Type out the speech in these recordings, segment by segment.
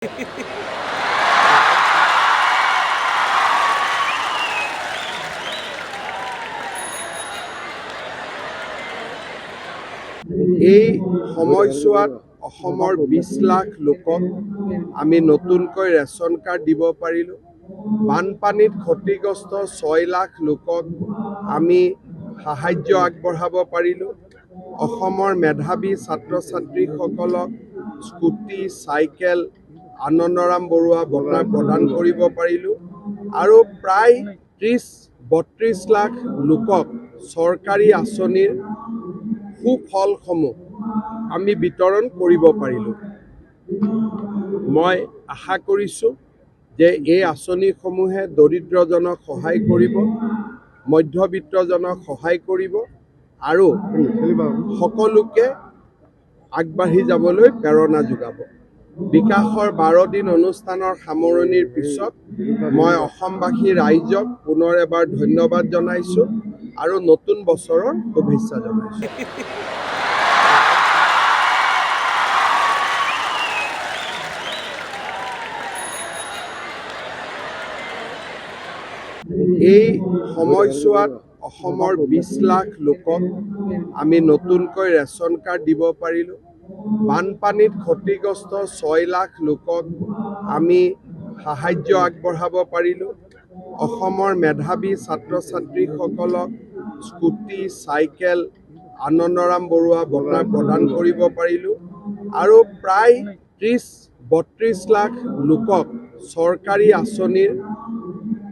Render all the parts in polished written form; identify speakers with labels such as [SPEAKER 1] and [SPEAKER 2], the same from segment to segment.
[SPEAKER 1] এই সময়ছোৱাত অসমৰ 20 লাখ লোকক আমি নতুনকৈ ৰেচন কাৰ্ড দিব পাৰিলোঁ। বানপানীত ক্ষতিগ্ৰস্ত 6 লাখ লোকক আমি সাহায্য আগবঢ়াব পাৰিলোঁ। অসমৰ মেধাৱী ছাত্ৰ ছাত্ৰীসকলক স্কুটি, চাইকেল, আনন্দৰাম বৰুৱা বঁটা প্ৰদান কৰিব পাৰিলোঁ আৰু প্ৰায় 30-32 লাখ লোকক চৰকাৰী আঁচনিৰ সুফলসমূহ আমি বিতৰণ কৰিব পাৰিলোঁ। মই আশা কৰিছোঁ যে এই আঁচনিসমূহে দৰিদ্ৰজনক সহায় কৰিব, মধ্যবিত্তজনক সহায় কৰিব আৰু সকলোকে আগবাঢ়ি যাবলৈ প্ৰেৰণা যোগাব। বিকাশৰ 12 দিন অনুষ্ঠানৰ সামৰণিৰ পিছত মই অসমবাসী ৰাইজক পুনৰ এবাৰ ধন্যবাদ জনাইছোঁ আৰু নতুন বছৰৰ শুভেচ্ছা জনাইছোঁ। এই সময়ছোৱাত অসমৰ 20 লাখ লোকক আমি নতুনকৈ ৰেচন কাৰ্ড দিব পাৰিলোঁ। বানপানীত ক্ষতিগ্ৰস্ত 6 লাখ লোকক আমি সাহায্য আগবঢ়াব পাৰিলোঁ। অসমৰ মেধাৱী ছাত্ৰ ছাত্ৰীসকলক স্কুটি, চাইকেল, আনন্দৰাম বৰুৱা বঁটা প্ৰদান কৰিব পাৰিলোঁ আৰু প্ৰায় 30-32 লাখ লোকক চৰকাৰী আঁচনিৰ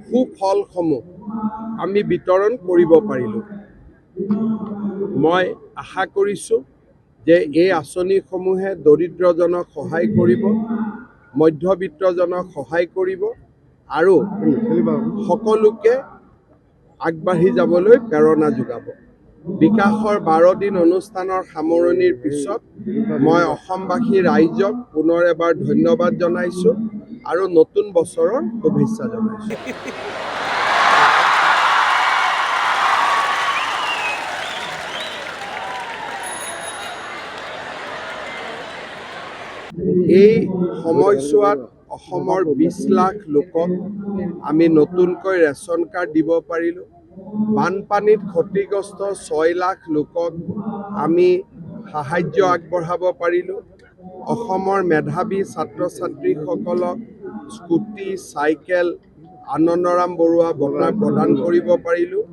[SPEAKER 1] সুফলসমূহ আমি বিতৰণ কৰিব পাৰিলোঁ। মই আশা কৰিছোঁ যে এই আঁচনিসমূহে দৰিদ্ৰজনক সহায় কৰিব, মধ্যবিত্তজনক সহায় কৰিব আৰু সকলোকে আগবাঢ়ি যাবলৈ প্ৰেৰণা যোগাব। বিকাশৰ 12 দিন অনুষ্ঠানৰ সামৰণিৰ পিছত মই অসমবাসী ৰাইজক পুনৰ এবাৰ ধন্যবাদ জনাইছোঁ আৰু নতুন বছৰৰ শুভেচ্ছা জনাইছোঁ। এই সময়ছোৱাত অসমৰ 20 লাখ লোকক আমি নতুনকৈ ৰেচন কাৰ্ড দিব পাৰিলোঁ। বানপানীত ক্ষতিগ্ৰস্ত 6 লাখ লোকক আমি সাহায্য আগবঢ়াব পাৰিলোঁ। অসমৰ মেধাৱী ছাত্ৰ ছাত্ৰীসকলক স্কুটি, চাইকেল, আনন্দৰাম বৰুৱা বঁটা প্ৰদান কৰিব পাৰিলোঁ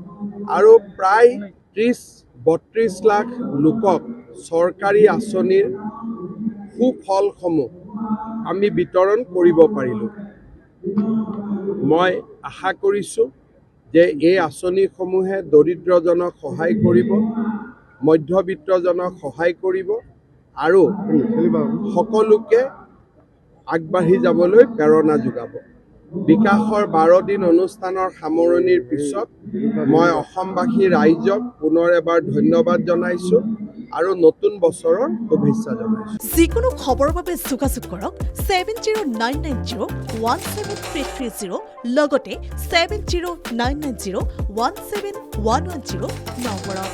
[SPEAKER 1] আৰু প্ৰায় 30-32 লাখ লোকক চৰকাৰী আঁচনিৰ সুফলসমূহ আমি বিতৰণ কৰিব পাৰিলোঁ। মই আশা কৰিছোঁ যে এই আঁচনিসমূহে দৰিদ্ৰজনক সহায় কৰিব, মধ্যবিত্তজনক সহায় কৰিব আৰু সকলোকে আগবাঢ়ি যাবলৈ প্ৰেৰণা যোগাব। বিকাশৰ 12 দিন অনুষ্ঠানৰ সামৰণিৰ পিছত মই অসমবাসী ৰাইজক পুনৰ এবাৰ ধন্যবাদ জনাইছোঁ আৰু নতুন বছৰৰ শুভেচ্ছা জনাইছোঁ।
[SPEAKER 2] যিকোনো খবৰৰ বাবে যোগাযোগ কৰক 7099017330 লগতে 7099017110 নম্বৰত।